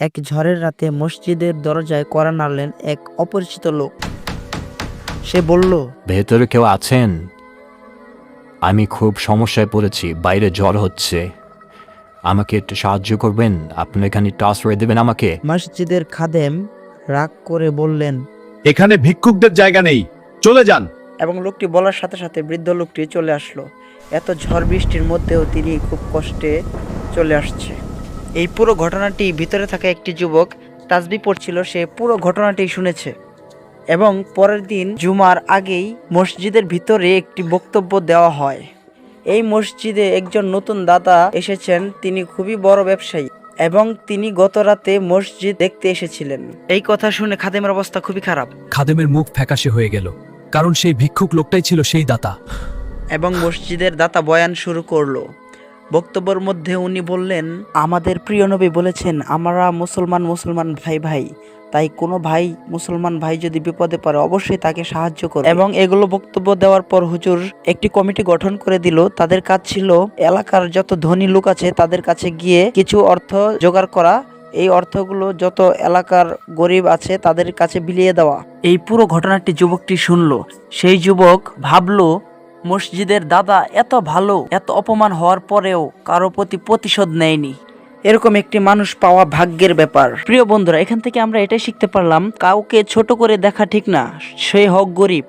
এক ঝড়ের রাতে মসজিদের দরজায় কড়া নাড়লেন এক অপরিচিত লোক। সে বলল, ভেতরে কেউ আছেন? আমি খুব সমস্যায় পড়েছি, বাইরে ঝড় হচ্ছে, আমাকে একটু সাহায্য করবেন? আপনি এখানে টস করে দেবেন আমাকে? মসজিদের খাদেম রাগ করে বললেন, এখানে ভিক্ষুকদের জায়গা নেই, চলে যান। এবং লোকটি বলার সাথে সাথে বৃদ্ধ লোকটি চলে আসলো। এত ঝড় বৃষ্টির মধ্যেও তিনি খুব কষ্টে চলে আসছে। এই পুরো ঘটনাটি ভিতরে থাকা একটি যুবক তাসবিহ পড়ছিল, সে পুরো ঘটনাটি শুনেছে এবং পরের দিন জুমার আগেই মসজিদের ভিতরে একটি বক্তব্য দেওয়া হয়। এই মসজিদে একজন নতুন দাদা এসেছেন, তিনি খুবই বড় ব্যবসায়ী এবং তিনি গত রাতে মসজিদ দেখতে এসেছিলেন। এই কথা শুনে খাদেমের অবস্থা খুবই খারাপ খাদেমের মুখ ফ্যাকাশে হয়ে গেল, কারণ সেই ভিক্ষুক লোকটাই ছিল সেই দাতা। এবং মসজিদের দাতা বয়ান শুরু করলো। বক্তব্যের মধ্যে উনি বললেন, আমাদের প্রিয় নবী বলেছেন, আমরা মুসলমান ভাই ভাই, তাই কোনো ভাই মুসলমান ভাই যদি বিপদে পড়ে অবশ্যই তাকে সাহায্য করো। এবং এগুলো বক্তব্য দেওয়ার পর হুজুর একটি কমিটি গঠন করে দিল। তাদের কাজ ছিল এলাকার যত ধনী লোক আছে তাদের কাছে গিয়ে কিছু অর্থ জোগাড় করা, এই অর্থগুলো যত এলাকার গরিব আছে তাদের কাছে বিলিয়ে দেওয়া। এই পুরো ঘটনাটি যুবকটি শুনলো। সেই যুবক ভাবলো, মসজিদের দাদা এত ভালো, এত অপমান হওয়ার পরেও কারো প্রতি প্রতিশোধ নেয়নি। এরকম একটি মানুষ পাওয়া ভাগ্যের ব্যাপার। প্রিয় বন্ধুরা, এখান থেকে আমরা এটাই শিখতে পারলাম, কাউকে ছোট করে দেখা ঠিক না, সে হোক গরিব।